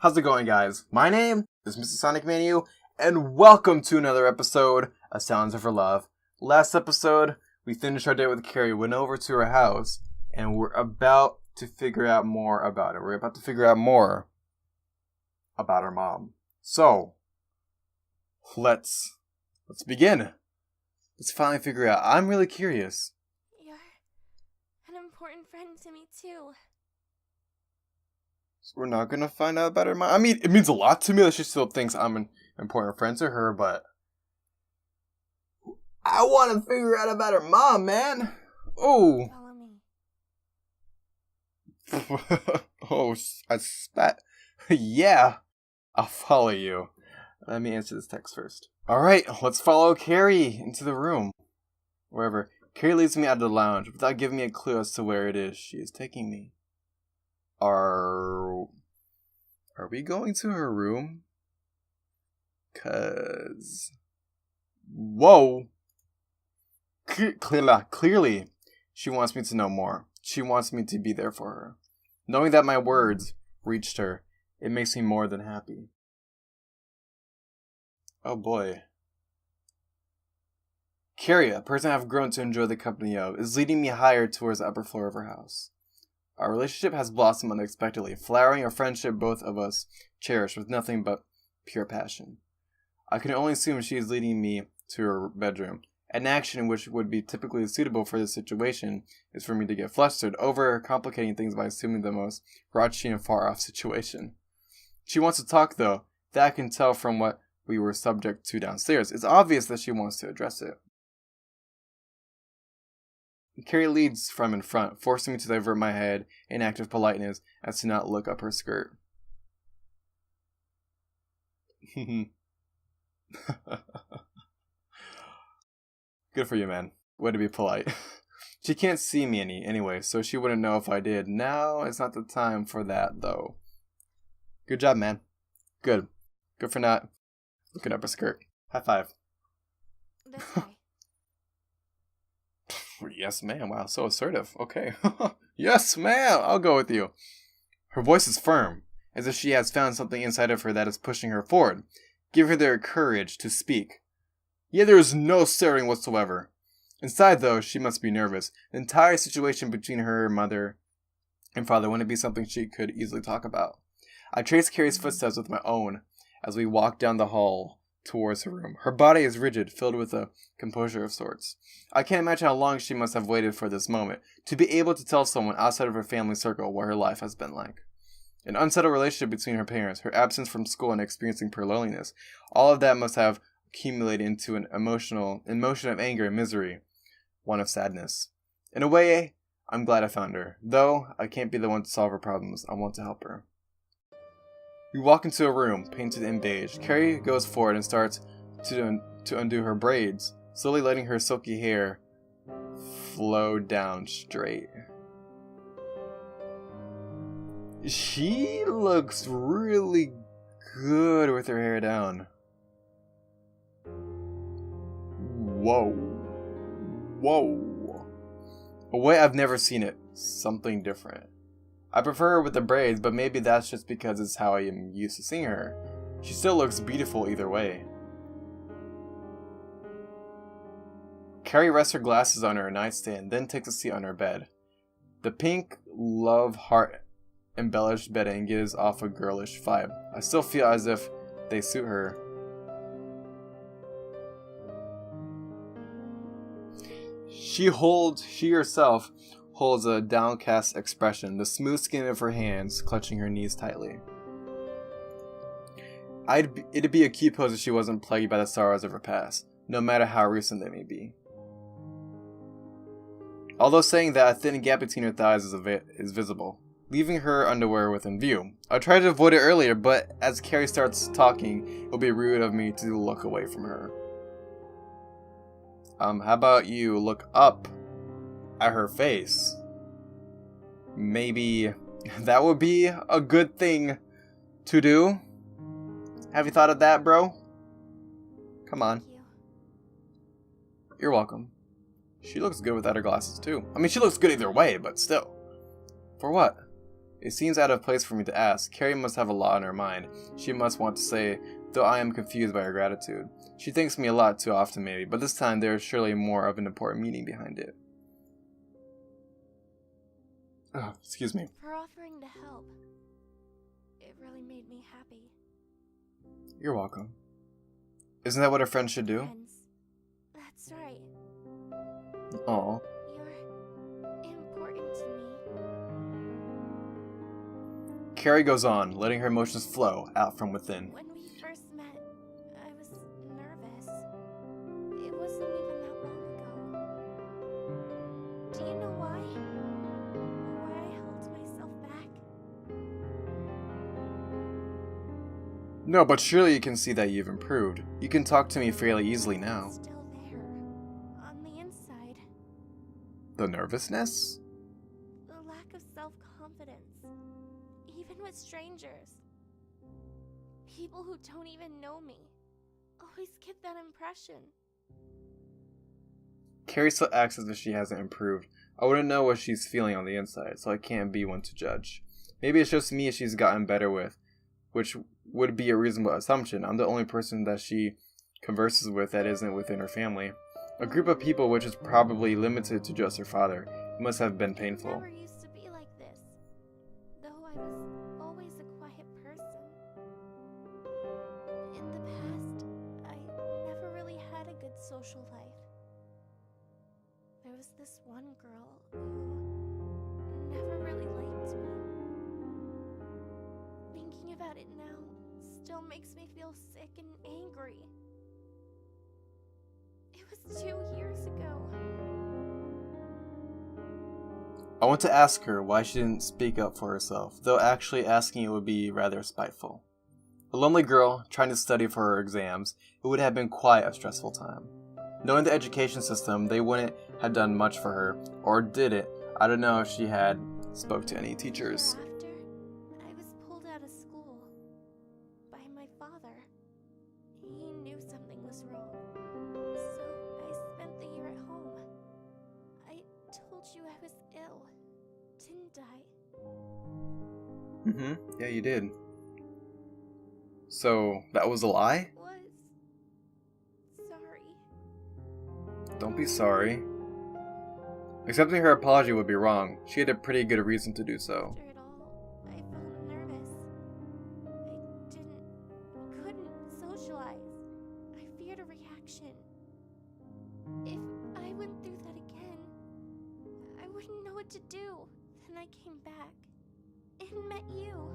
How's it going, guys? My name is MrSonicManu, and welcome to another episode of Sounds of Her Love. Last episode, we finished our day with Carrie, went over to her house, and we're about to figure out more about her. We're about to figure out more about her mom. So, let's begin. Let's finally figure out. I'm really curious. You're an important friend to me, too. So we're not gonna find out about her mom. I mean, it means a lot to me that she still thinks I'm an important friend to her, but I want to figure out about her mom, man. Oh. Follow me. Oh, I spat. Yeah, I'll follow you. Let me answer this text first. Alright, let's follow Carrie into the room. Wherever. Carrie leads me out of the lounge without giving me a clue as to where it is she is taking me. Are we going to her room? 'Cause... Whoa! Clearly, she wants me to know more. She wants me to be there for her. Knowing that my words reached her, it makes me more than happy. Oh boy. Carrie, a person I've grown to enjoy the company of, is leading me higher towards the upper floor of her house. Our relationship has blossomed unexpectedly, flowering a friendship both of us cherish with nothing but pure passion. I can only assume she is leading me to her bedroom. An action which would be typically suitable for this situation is for me to get flustered, over complicating things by assuming the most raunchy and far-off situation. She wants to talk, though. That I can tell from what we were subject to downstairs. It's obvious that she wants to address it. Carrie leads from in front, forcing me to divert my head in act of politeness as to not look up her skirt. Good for you, man. Way to be polite. She can't see me anyway, so she wouldn't know if I did. Now it's not the time for that, though. Good job, man. Good. Good for not looking up her skirt. High five. This way. Yes, ma'am. Wow, so assertive. Okay. Yes, ma'am. I'll go with you. Her voice is firm, as if she has found something inside of her that is pushing her forward. Give her the courage to speak. Yet there is no stirring whatsoever. Inside, though, she must be nervous. The entire situation between her mother and father wouldn't be something she could easily talk about. I trace Carrie's footsteps with my own as we walk down the hall towards her room. Her body is rigid, filled with a composure of sorts. I can't imagine how long she must have waited for this moment, to be able to tell someone outside of her family circle what her life has been like. An unsettled relationship between her parents, her absence from school and experiencing pure loneliness, all of that must have accumulated into an emotion of anger and misery, one of sadness. In a way, I'm glad I found her. Though I can't be the one to solve her problems, I want to help her. We walk into a room, painted in beige. Carrie goes forward and starts to undo her braids, slowly letting her silky hair flow down straight. She looks really good with her hair down. Whoa. Whoa. A way I've never seen it. Something different. I prefer her with the braids, but maybe that's just because it's how I am used to seeing her. She still looks beautiful either way. Carrie rests her glasses on her nightstand, then takes a seat on her bed. The pink love heart embellished bedding gives off a girlish vibe. I still feel as if they suit her. She herself holds a downcast expression, the smooth skin of her hands clutching her knees tightly. It'd be a cute pose if she wasn't plagued by the sorrows of her past, no matter how recent they may be. Although saying that, a thin gap between her thighs is visible, leaving her underwear within view. I tried to avoid it earlier, but as Carrie starts talking, it'll be rude of me to look away from her. How about you look up at her face? Maybe that would be a good thing to do. Have you thought of that, bro? Come on. Thank you. You're welcome. She looks good without her glasses, too. I mean, she looks good either way, but still. For what? It seems out of place for me to ask. Carrie must have a lot on her mind. She must want to say, though I am confused by her gratitude. She thanks me a lot too often maybe, but this time there is surely more of an important meaning behind it. Oh, excuse me. For offering to help. It really made me happy. You're welcome. Isn't that what a friend should do? Friends. That's right. Aw. You're important to me. Carrie goes on, letting her emotions flow out from within. When we first met, I was nervous. It wasn't even that long ago. Do you know why? Why I held myself back? No, but surely you can see that you've improved. You can talk to me fairly easily now. It's still there. On the inside. The nervousness? The lack of self-confidence. Even with strangers. People who don't even know me. Always get that impression. Carrie still acts as if she hasn't improved. I wouldn't know what she's feeling on the inside, so I can't be one to judge. Maybe it's just me she's gotten better with, which would be a reasonable assumption. I'm the only person that she converses with that isn't within her family. A group of people which is probably limited to just her father. It must have been painful. I never used to be like this. Though I was always a quiet person. In the past, I never really had a good social life. There was this one girl who never really liked me. Thinking about it now still makes me feel sick and angry. It was 2 years ago. I want to ask her why she didn't speak up for herself, though actually asking it would be rather spiteful. A lonely girl trying to study for her exams, it would have been quite a stressful time. Knowing the education system, they wouldn't have done much for her, or did it. I don't know if she had spoke to any teachers. After, I was pulled out of school by my father. He knew something was wrong, so I spent the year at home. I told you I was ill, didn't I? Yeah, you did. So, that was a lie? Sorry. Don't be sorry. Accepting her apology would be wrong. She had a pretty good reason to do so. After it all, I felt nervous. I couldn't socialize. I feared a reaction. If I went through that again, I wouldn't know what to do. Then I came back and met you.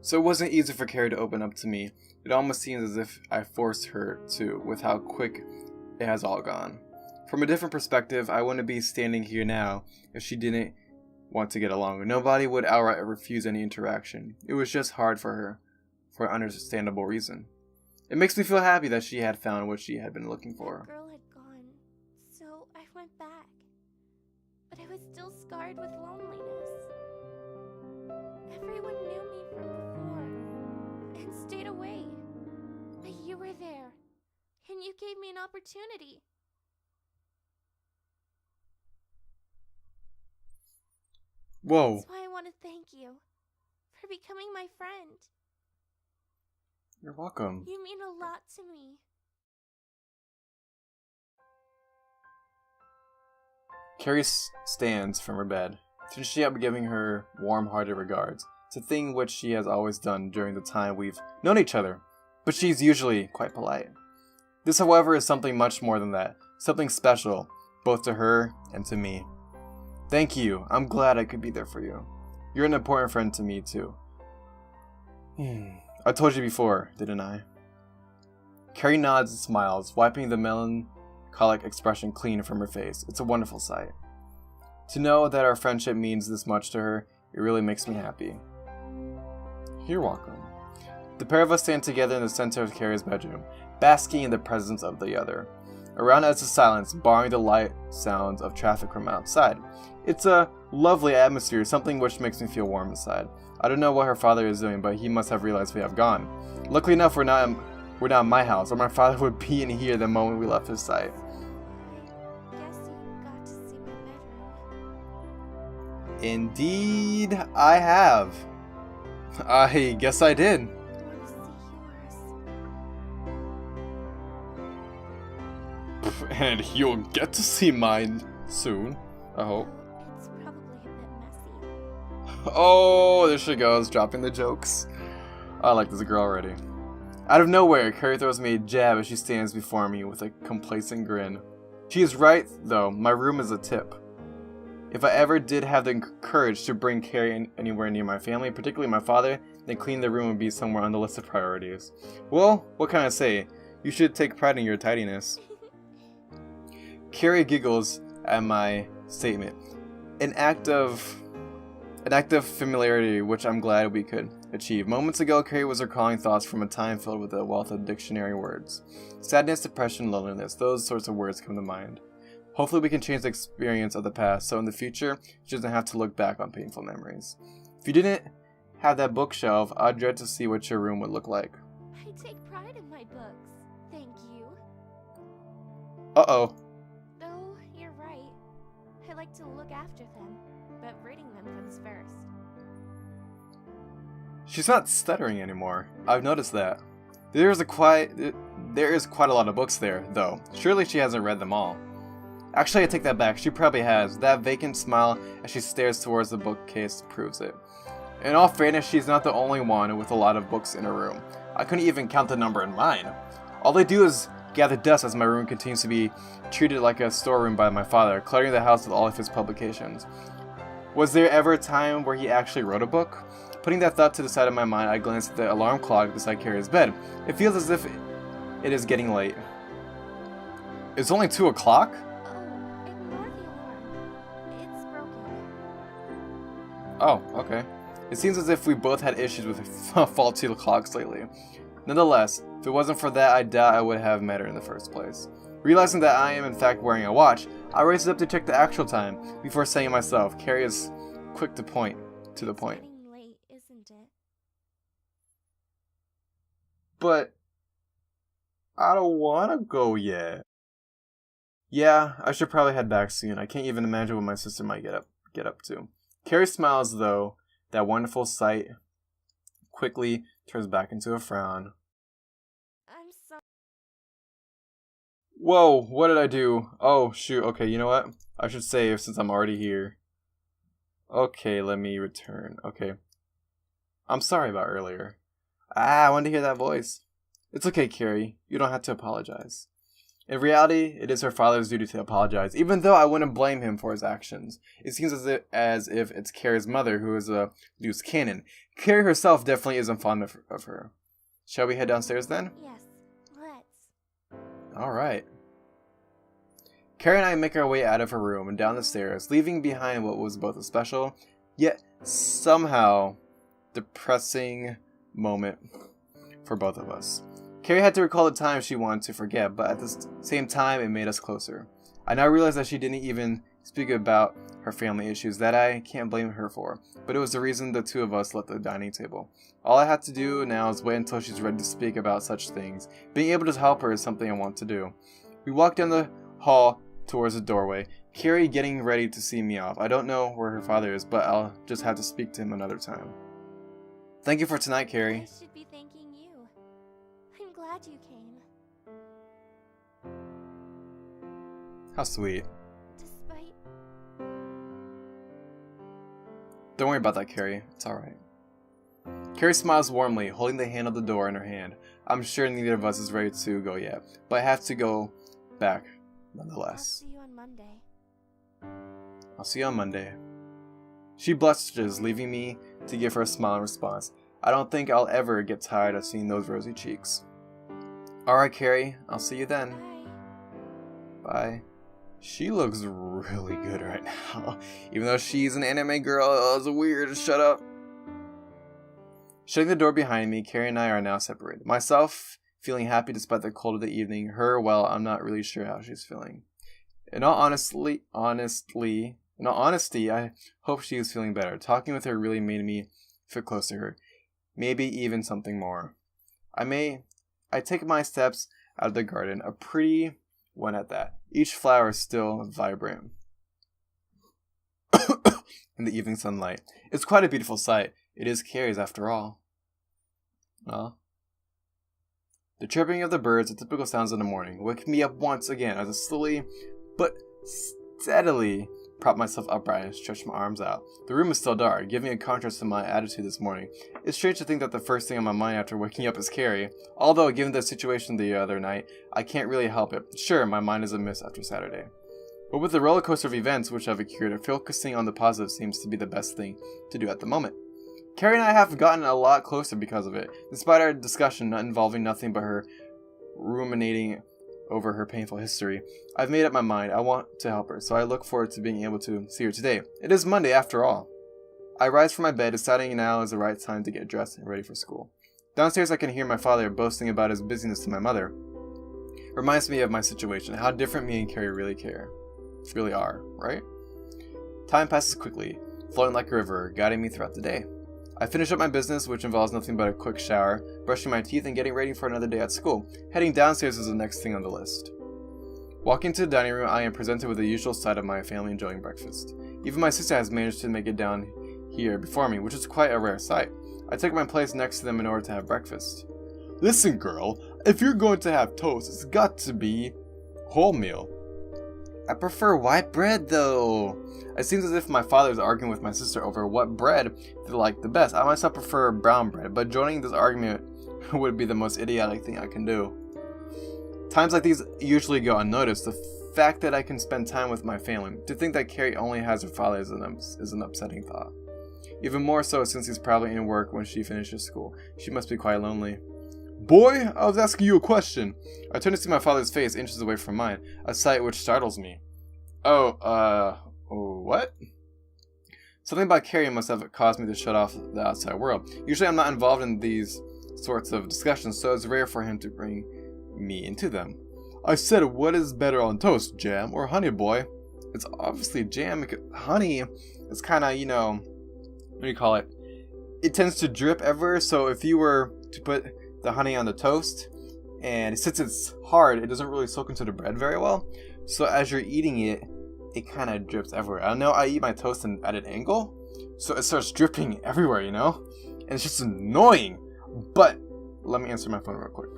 So it wasn't easy for Carrie to open up to me. It almost seems as if I forced her to, with how quick it has all gone. From a different perspective, I wouldn't be standing here now if she didn't want to get along. Nobody would outright refuse any interaction. It was just hard for her, for an understandable reason. It makes me feel happy that she had found what she had been looking for. The girl had gone, so I went back. But I was still scarred with loneliness. Everyone knew me from before and stayed away. But you were there, and you gave me an opportunity. Whoa. That's why I want to thank you for becoming my friend. You're welcome. You mean a lot to me. Carrie stands from her bed, finishing up giving her warm-hearted regards. It's a thing which she has always done during the time we've known each other, but she's usually quite polite. This, however, is something much more than that, something special, both to her and to me. Thank you. I'm glad I could be there for you. You're an important friend to me, too. I told you before, didn't I? Carrie nods and smiles, wiping the melancholic expression clean from her face. It's a wonderful sight. To know that our friendship means this much to her, it really makes me happy. You're welcome. The pair of us stand together in the center of Carrie's bedroom, basking in the presence of the other. Around us is silence, barring the light sounds of traffic from outside. It's a lovely atmosphere, something which makes me feel warm inside. I don't know what her father is doing, but he must have realized we have gone. Luckily enough, we're not in my house, or my father would be in here the moment we left his sight. I guess you got to see my bedroom. Indeed, I have. I guess I did. I want to see yours. And you'll get to see mine soon, I hope. Though it's probably a bit messy. Oh, there she goes, dropping the jokes. I like this girl already. Out of nowhere, Carrie throws me a jab as she stands before me with a complacent grin. She is right, though. My room is a tip. If I ever did have the courage to bring Carrie anywhere near my family, particularly my father, then cleaning the room would be somewhere on the list of priorities. Well, what can I say? You should take pride in your tidiness. Carrie giggles at my statement. An act of familiarity which I'm glad we could achieve. Moments ago, Carrie was recalling thoughts from a time filled with a wealth of dictionary words. Sadness, depression, loneliness, those sorts of words come to mind. Hopefully we can change the experience of the past so in the future she doesn't have to look back on painful memories. If you didn't have that bookshelf, I'd dread to see what your room would look like. I take pride in my books. Thank you. Uh-oh. Oh, you're right. I like to look after them, but reading them comes first. She's not stuttering anymore. I've noticed that. There is quite a lot of books there, though. Surely she hasn't read them all. Actually, I take that back. She probably has. That vacant smile as she stares towards the bookcase proves it. In all fairness, she's not the only one with a lot of books in her room. I couldn't even count the number in mine. All they do is gather dust as my room continues to be treated like a storeroom by my father, cluttering the house with all of his publications. Was there ever a time where he actually wrote a book? Putting that thought to the side of my mind, I glance at the alarm clock beside Carrie's bed. It feels as if it is getting late. It's only 2 o'clock? Oh, ignore the alarm. It's broken. Oh, okay. It seems as if we both had issues with faulty clocks lately. Nonetheless, if it wasn't for that, I doubt I would have met her in the first place. Realizing that I am in fact wearing a watch, I race up to check the actual time before saying to myself, Carrie is quick to the point. It's getting late, isn't it? But I don't want to go yet. Yeah, I should probably head back soon. I can't even imagine what my sister might get up to. Carrie smiles, though. That wonderful sight quickly turns back into a frown. I'm sorry. Whoa, what did I do? Oh, shoot. Okay, you know what? I should save since I'm already here. Okay, let me return. Okay. I'm sorry about earlier. I wanted to hear that voice. It's okay, Carrie. You don't have to apologize. In reality, it is her father's duty to apologize, even though I wouldn't blame him for his actions. It seems as if it's Carrie's mother who is a loose cannon. Carrie herself definitely isn't fond of her. Shall we head downstairs then? Yes, let's. Alright. Carrie and I make our way out of her room and down the stairs, leaving behind what was both a special, yet somehow depressing moment for both of us. Carrie had to recall the time she wanted to forget, but at the same time, it made us closer. I now realize that she didn't even speak about her family issues, that I can't blame her for, but it was the reason the two of us left the dining table. All I have to do now is wait until she's ready to speak about such things. Being able to help her is something I want to do. We walk down the hall towards the doorway, Carrie getting ready to see me off. I don't know where her father is, but I'll just have to speak to him another time. Thank you for tonight, Carrie. I should be thanking you. I'm glad you came. How sweet. Despite... Don't worry about that, Carrie. It's alright. Carrie smiles warmly, holding the handle of the door in her hand. I'm sure neither of us is ready to go yet, but I have to go back I'll nonetheless. see you on Monday. I'll see you on Monday. She blushes, leaving me to give her a smile in response. I don't think I'll ever get tired of seeing those rosy cheeks. Alright, Carrie. I'll see you then. Bye. Bye. She looks really good right now. Even though she's an anime girl, it's weird. Shut up. Shutting the door behind me, Carrie and I are now separated. Myself feeling happy despite the cold of the evening. Her, well, I'm not really sure how she's feeling. In all honesty, I hope she is feeling better. Talking with her really made me feel close to her. Maybe even something more. I take my steps out of the garden, a pretty one at that. Each flower is still vibrant. in the evening sunlight. It's quite a beautiful sight. It is Carrie's after all. Well, the chirping of the birds, the typical sounds in the morning, wake me up once again as I slowly but steadily prop myself upright and stretch my arms out. The room is still dark, giving a contrast to my attitude this morning. It's strange to think that the first thing on my mind after waking up is Carrie. Although, given the situation the other night, I can't really help it. Sure, my mind is amiss after Saturday. But with the roller coaster of events which have occurred, focusing on the positive seems to be the best thing to do at the moment. Carrie and I have gotten a lot closer because of it. Despite our discussion not involving nothing but her ruminating over her painful history, I've made up my mind. I want to help her, so I look forward to being able to see her today. It is Monday after all. I rise from my bed, deciding now is the right time to get dressed and ready for school. Downstairs I can hear my father boasting about his busyness to my mother. Reminds me of my situation, how different me and Carrie really are, right? Time passes quickly, flowing like a river, guiding me throughout the day. I finish up my business, which involves nothing but a quick shower, brushing my teeth, and getting ready for another day at school. Heading downstairs is the next thing on the list. Walking to the dining room, I am presented with the usual sight of my family enjoying breakfast. Even my sister has managed to make it down here before me, which is quite a rare sight. I take my place next to them in order to have breakfast. Listen, girl, if you're going to have toast, it's got to be wholemeal. I prefer white bread, though. It seems as if my father is arguing with my sister over what bread they like the best. I myself prefer brown bread, but joining this argument would be the most idiotic thing I can do. Times like these usually go unnoticed. The fact that I can spend time with my family. To think that Carrie only has her father is an upsetting thought. Even more so since he's probably in work when she finishes school. She must be quite lonely. Boy, I was asking you a question. I turn to see my father's face inches away from mine, a sight which startles me. What? Something about Carrie must have caused me to shut off the outside world. Usually I'm not involved in these sorts of discussions, so it's rare for him to bring me into them. I said, what is better on toast, jam or honey, boy? It's obviously jam, because honey is kind of, what do you call it? It tends to drip everywhere, so if you were to put the honey on the toast, and since it's hard, it doesn't really soak into the bread very well. So as you're eating it, it kind of drips everywhere. I know I eat my toast at an angle, so it starts dripping everywhere, and it's just annoying. But let me answer my phone real quick.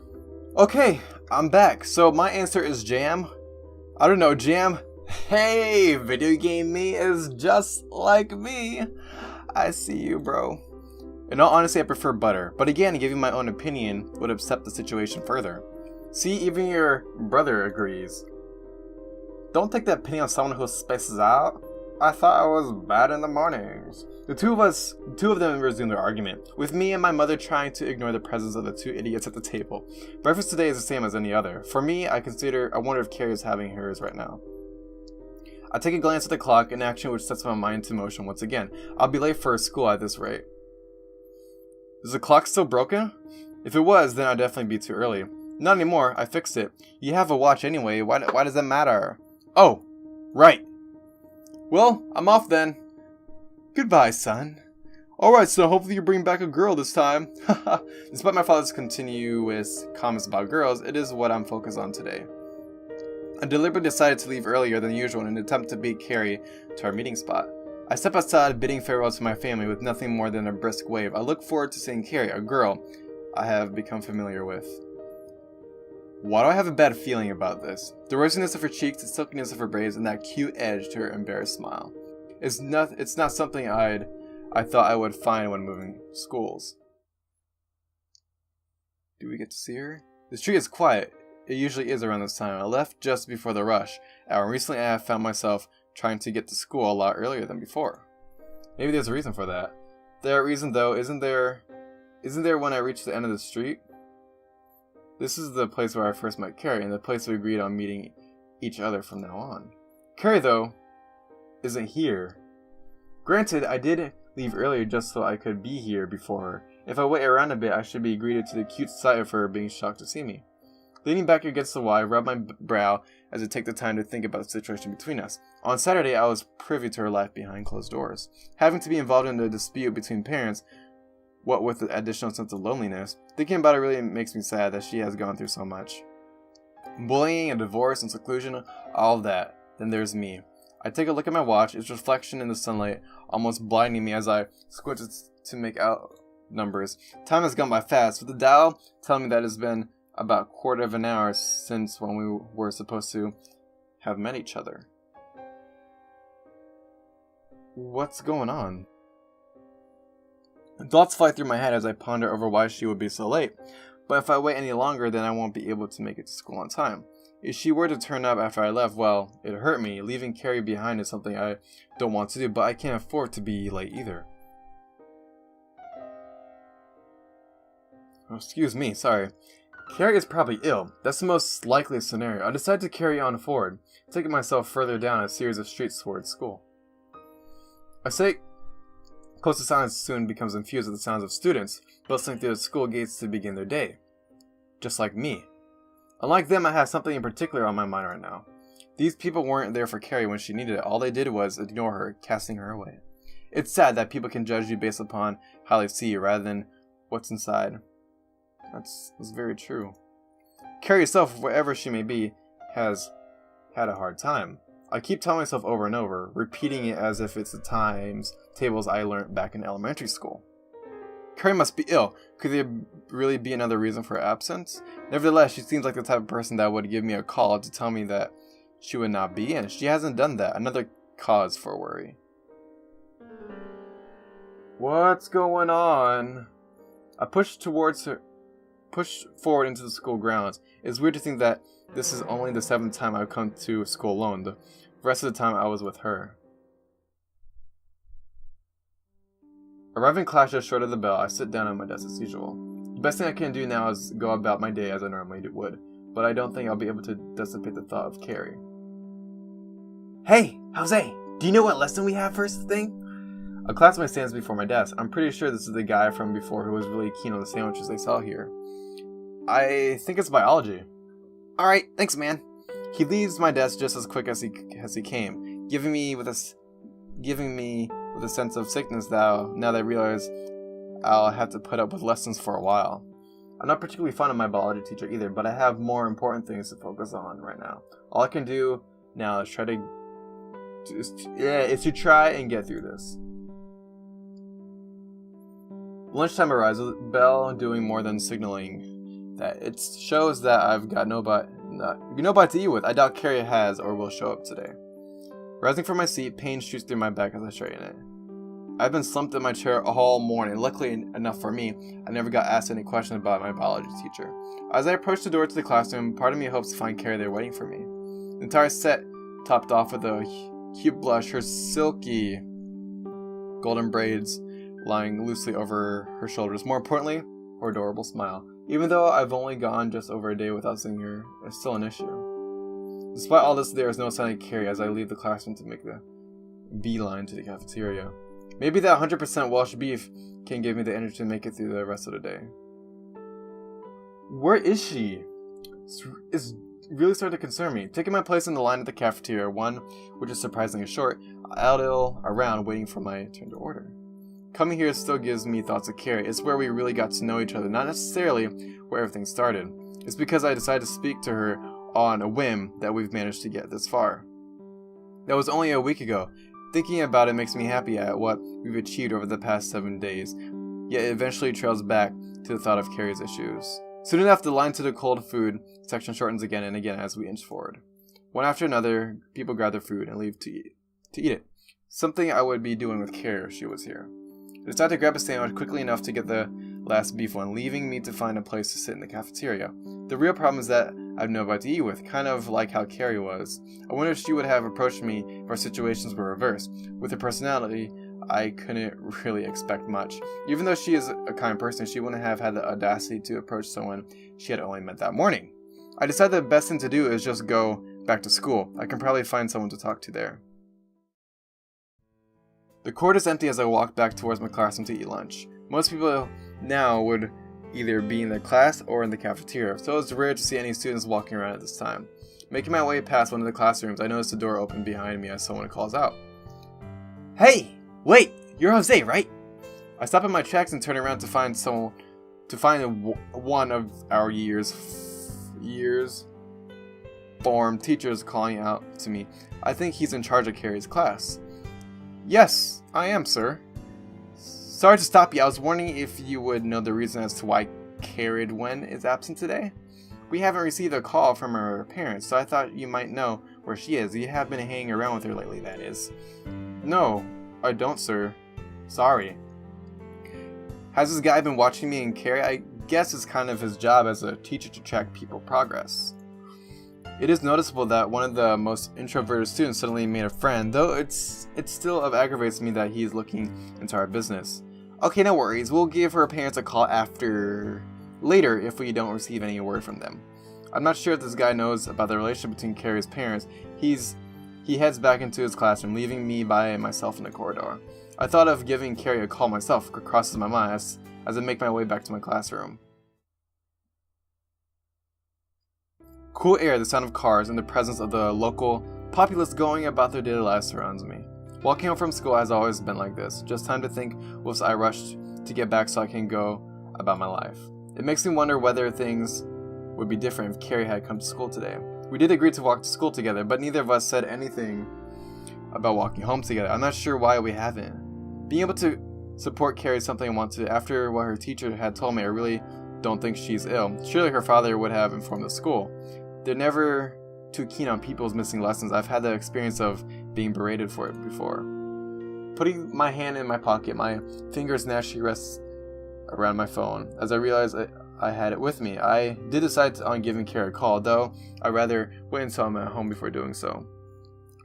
Okay, I'm back. So my answer is jam. I don't know, jam. Hey, video game me is just like me. I see you, bro. In all honesty, I prefer butter, but again, giving my own opinion would upset the situation further. See, even your brother agrees. Don't take that pity on someone who spaces out. I thought I was bad in the mornings. The two of them resumed their argument, with me and my mother trying to ignore the presence of the two idiots at the table. Breakfast today is the same as any other. For me, I wonder if Carrie is having hers right now. I take a glance at the clock, an action which sets my mind into motion once again. I'll be late for school at this rate. Is the clock still broken? If it was, then I'd definitely be too early. Not anymore, I fixed it. You have a watch anyway, why does that matter? Oh, right. Well, I'm off then. Goodbye, son. Alright, so hopefully you bring back a girl this time. Despite my father's continuous comments about girls, it is what I'm focused on today. I deliberately decided to leave earlier than usual in an attempt to beat Carrie to our meeting spot. I step outside, bidding farewell to my family with nothing more than a brisk wave. I look forward to seeing Carrie, a girl I have become familiar with. Why do I have a bad feeling about this? The rosiness of her cheeks, the silkiness of her braids, and that cute edge to her embarrassed smile. It's not something I thought I would find when moving schools. Do we get to see her? The street is quiet. It usually is around this time. I left just before the rush hour. Recently I have found myself trying to get to school a lot earlier than before. Maybe there's a reason for that. There a reason though, isn't there when I reach the end of the street? This is the place where I first met Carrie, and the place we agreed on meeting each other from now on. Carrie, though, isn't here. Granted, I did leave earlier just so I could be here before her. If I wait around a bit, I should be greeted to the cute sight of her being shocked to see me. Leaning back against the wall, I rub my brow as I take the time to think about the situation between us. On Saturday, I was privy to her life behind closed doors. Having to be involved in a dispute between parents, what with the additional sense of loneliness, thinking about it really makes me sad that she has gone through so much. Bullying and divorce and seclusion, all of that. Then there's me. I take a look at my watch, its reflection in the sunlight almost blinding me as I squint to make out numbers. Time has gone by fast, with the dial telling me that it's been about a quarter of an hour since when we were supposed to have met each other. What's going on? Thoughts fly through my head as I ponder over why she would be so late. But if I wait any longer, then I won't be able to make it to school on time. If she were to turn up after I left, well, it'd hurt me. Leaving Carrie behind is something I don't want to do, but I can't afford to be late either. Oh, excuse me, sorry. Carrie is probably ill. That's the most likely scenario. I decide to carry on forward, taking myself further down a series of streets towards school. I say close to silence soon becomes infused with the sounds of students bustling through the school gates to begin their day. Just like me. Unlike them, I have something in particular on my mind right now. These people weren't there for Carrie when she needed it. All they did was ignore her, casting her away. It's sad that people can judge you based upon how they see you rather than what's inside. That's very true. Carrie herself, wherever she may be, has had a hard time. I keep telling myself over and over, repeating it as if it's the times tables I learned back in elementary school. Carrie must be ill. Could there really be another reason for her absence? Nevertheless, she seems like the type of person that would give me a call to tell me that she would not be in. She hasn't done that. Another cause for worry. What's going on? I push forward into the school grounds. It's weird to think that this is only the 7th time I've come to school alone. The rest of the time I was with her. Arriving in class just short of the bell, I sit down at my desk as usual. The best thing I can do now is go about my day as I normally would, but I don't think I'll be able to dissipate the thought of Carrie. Hey, Jose, do you know what lesson we have first thing? A classmate stands before my desk. I'm pretty sure this is the guy from before who was really keen on the sandwiches they sell here. I think it's biology. Alright, thanks man. He leaves my desk just as quick as he came, giving me with a sense of sickness now that I realize I'll have to put up with lessons for a while. I'm not particularly fond of my biology teacher either, but I have more important things to focus on right now. All I can do now is try and get through this. Lunchtime arrives with Belle doing more than signaling that it shows that I've got nobody to eat with. I doubt Carrie has or will show up today. Rising from my seat, pain shoots through my back as I straighten it. I've been slumped in my chair all morning. Luckily enough for me, I never got asked any questions about my biology teacher. As I approach the door to the classroom, part of me hopes to find Carrie there waiting for me. The entire set topped off with a cute blush, her silky golden braids lying loosely over her shoulders. More importantly, her adorable smile. Even though I've only gone just over a day without seeing her, it's still an issue. Despite all this, there is no sign of Carrie as I leave the classroom to make the beeline to the cafeteria. Maybe that 100% Welsh beef can give me the energy to make it through the rest of the day. Where is she? It's really starting to concern me. Taking my place in the line at the cafeteria, one which is surprisingly short, I idle around waiting for my turn to order. Coming here still gives me thoughts of Carrie. It's where we really got to know each other, not necessarily where everything started. It's because I decided to speak to her on a whim that we've managed to get this far. That was only a week ago. Thinking about it makes me happy at what we've achieved over the past 7 days, yet it eventually trails back to the thought of Carrie's issues. Soon enough, the line to the cold food section shortens again and again as we inch forward. One after another, people grab their food and leave to eat it. Something I would be doing with Carrie if she was here. I decide to grab a sandwich quickly enough to get the last beef one, leaving me to find a place to sit in the cafeteria. The real problem is that I have nobody to eat with, kind of like how Carrie was. I wonder if she would have approached me if our situations were reversed. With her personality, I couldn't really expect much. Even though she is a kind person, she wouldn't have had the audacity to approach someone she had only met that morning. I decided the best thing to do is just go back to school. I can probably find someone to talk to there. The court is empty as I walk back towards my classroom to eat lunch. Most people now would either be in their class or in the cafeteria, so it's rare to see any students walking around at this time. Making my way past one of the classrooms, I notice the door open behind me as someone calls out. Hey! Wait! You're Jose, right? I stop in my tracks and turn around to find one of our years form teacher is calling out to me. I think he's in charge of Carrie's class. Yes, I am, sir. Sorry to stop you. I was wondering if you would know the reason as to why Carrie Wen is absent today. We haven't received a call from her parents, so I thought you might know where she is. You have been hanging around with her lately, that is. No, I don't, sir. Sorry. Has this guy been watching me and Carrie? I guess it's kind of his job as a teacher to track people's progress. It is noticeable that one of the most introverted students suddenly made a friend, though it still aggravates me that he's looking into our business. Okay, no worries. We'll give her parents a call later if we don't receive any word from them. I'm not sure if this guy knows about the relationship between Carrie's parents. He heads back into his classroom, leaving me by myself in the corridor. I thought of giving Carrie a call myself, crosses my mind as I make my way back to my classroom. Cool air, the sound of cars, and the presence of the local populace going about their daily lives surrounds me. Walking home from school has always been like this. Just time to think whilst I rushed to get back so I can go about my life. It makes me wonder whether things would be different if Carrie had come to school today. We did agree to walk to school together, but neither of us said anything about walking home together. I'm not sure why we haven't. Being able to support Carrie is something I want to. After what her teacher had told me, I really don't think she's ill. Surely her father would have informed the school. They're never too keen on people's missing lessons. I've had the experience of being berated for it before. Putting my hand in my pocket, my fingers naturally rest around my phone. As I realized I had it with me, I did decide on giving Carrie a call, though I'd rather wait until I'm at home before doing so.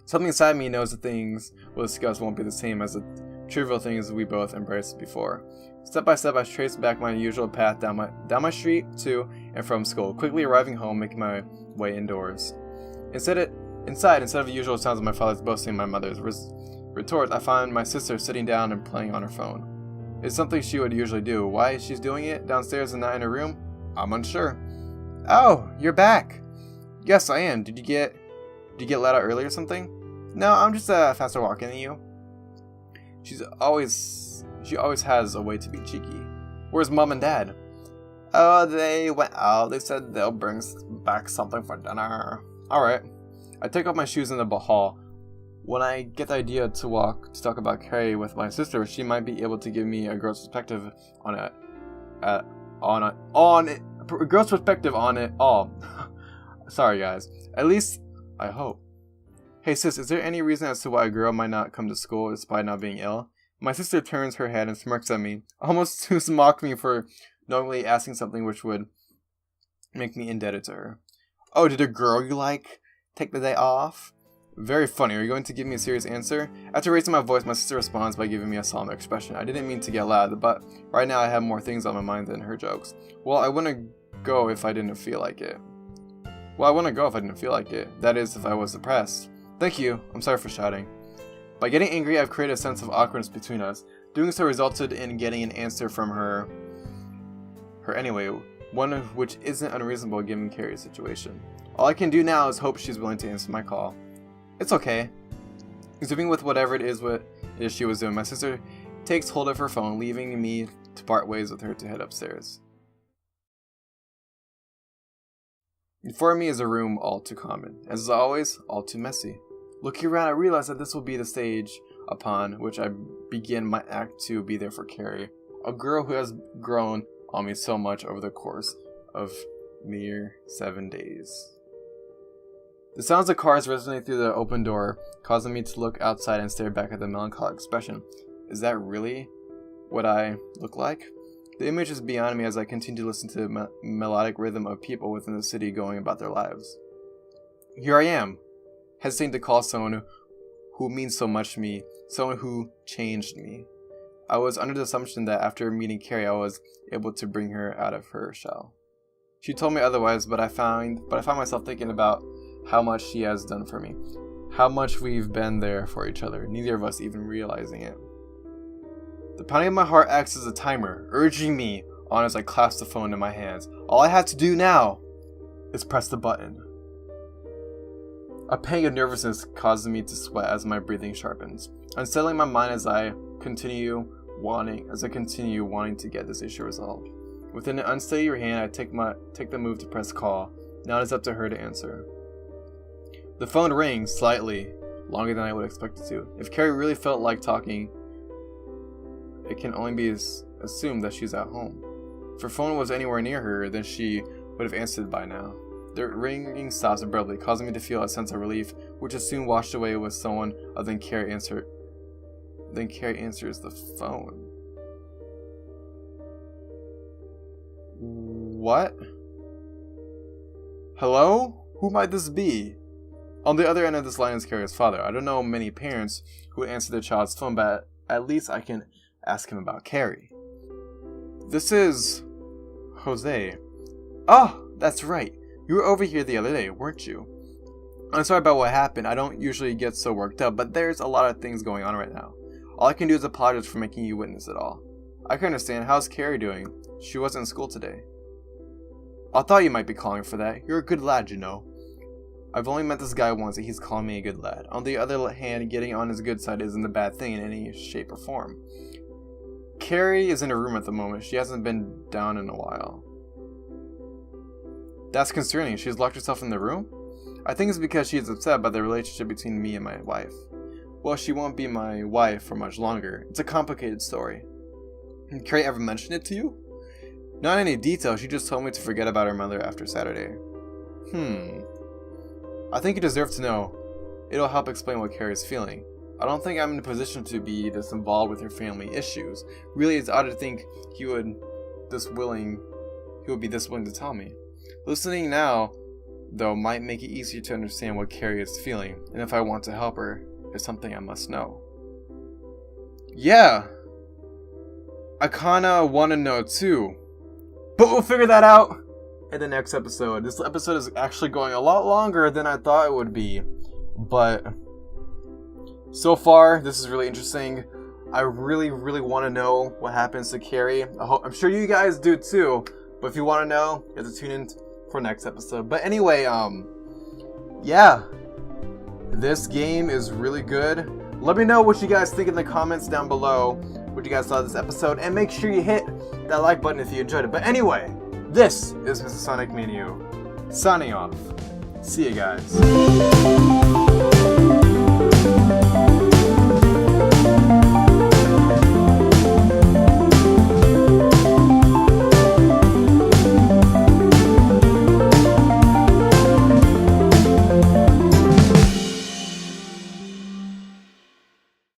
Something inside me knows the things we'll discuss won't be the same as the trivial things we both embraced before. Step by step, I traced back my usual path down my street to and from school, quickly arriving home, making my way indoors. Inside, instead of the usual sounds of my father's boasting and my mother's retorts, I found my sister sitting down and playing on her phone. It's something she would usually do. Why she's doing it downstairs and not in her room, I'm unsure. Oh, you're back. Yes, I am. Did you get let out early or something? No, I'm just faster walking than you. She always has a way to be cheeky. Where's Mom and Dad? Oh, they went out. They said they'll bring back something for dinner. Alright. I take off my shoes in the hall. When I get the idea to talk about Carrie with my sister, she might be able to give me a girl's perspective on it all. Sorry, guys. At least, I hope. Hey sis, is there any reason as to why a girl might not come to school despite not being ill? My sister turns her head and smirks at me, almost to mock me for knowingly asking something which would make me indebted to her. Oh, did a girl you like take the day off? Very funny. Are you going to give me a serious answer? After raising my voice, my sister responds by giving me a solemn expression. I didn't mean to get loud, but right now I have more things on my mind than her jokes. Well, I wouldn't go if I didn't feel like it. That is, if I was depressed. Thank you. I'm sorry for shouting. By getting angry, I've created a sense of awkwardness between us. Doing so resulted in getting an answer from her anyway, one of which isn't unreasonable given Carrie's situation. All I can do now is hope she's willing to answer my call. It's okay. Resuming with whatever it is she was doing, my sister takes hold of her phone, leaving me to part ways with her to head upstairs. Before me is a room all too common, as always, all too messy. Looking around, I realize that this will be the stage upon which I begin my act to be there for Carrie, a girl who has grown on me so much over the course of mere 7 days. The sounds of cars resonate through the open door, causing me to look outside and stare back at the melancholic expression. Is that really what I look like? The image is beyond me as I continue to listen to the melodic rhythm of people within the city going about their lives. Here I am, hesitating to call someone who means so much to me, someone who changed me. I was under the assumption that after meeting Carrie, I was able to bring her out of her shell. She told me otherwise, but I found myself thinking about how much she has done for me, how much we've been there for each other, neither of us even realizing it. The pounding of my heart acts as a timer, urging me on as I clasp the phone in my hands. All I have to do now is press the button. A pang of nervousness causes me to sweat as my breathing sharpens, unsettling my mind as I continue wanting to get this issue resolved. With an unsteady hand, I take the move to press call. Now it is up to her to answer. The phone rings slightly longer than I would expect it to. If Carrie really felt like talking, it can only be assumed that she's at home. If her phone was anywhere near her, then she would have answered by now. The ringing stops abruptly, causing me to feel a sense of relief, which is soon washed away with someone other than Carrie answers the phone. What? Hello? Who might this be? On the other end of this line is Carrie's father. I don't know many parents who would answer their child's phone, but at least I can ask him about Carrie. This is Jose. Oh, that's right. You were over here the other day, weren't you? I'm sorry about what happened. I don't usually get so worked up, but there's a lot of things going on right now. All I can do is apologize for making you witness it all. I can understand. How's Carrie doing? She wasn't in school today. I thought you might be calling for that. You're a good lad, you know. I've only met this guy once and he's calling me a good lad. On the other hand, getting on his good side isn't a bad thing in any shape or form. Carrie is in her room at the moment. She hasn't been down in a while. That's concerning. She's locked herself in the room? I think it's because she is upset about the relationship between me and my wife. Well, she won't be my wife for much longer. It's a complicated story. Did Carrie ever mention it to you? Not in any detail. She just told me to forget about her mother after Saturday. I think you deserve to know. It'll help explain what Carrie's feeling. I don't think I'm in a position to be this involved with her family issues. Really, it's odd to think he would be this willing to tell me. Listening now, though, might make it easier to understand what Carrie is feeling, and if I want to help her, it's something I must know. Yeah, I kinda want to know too, but we'll figure that out in the next episode. This episode is actually going a lot longer than I thought it would be, but so far this is really interesting. I really want to know what happens to Carrie. I'm sure you guys do too, but if you want to know, you have to tune in for next episode. But anyway, yeah, this game is really good. Let me know what you guys think in the comments down below, what you guys thought of this episode, and make sure you hit that like button if you enjoyed it. But anyway, this is MrSonicManu signing off. See you guys.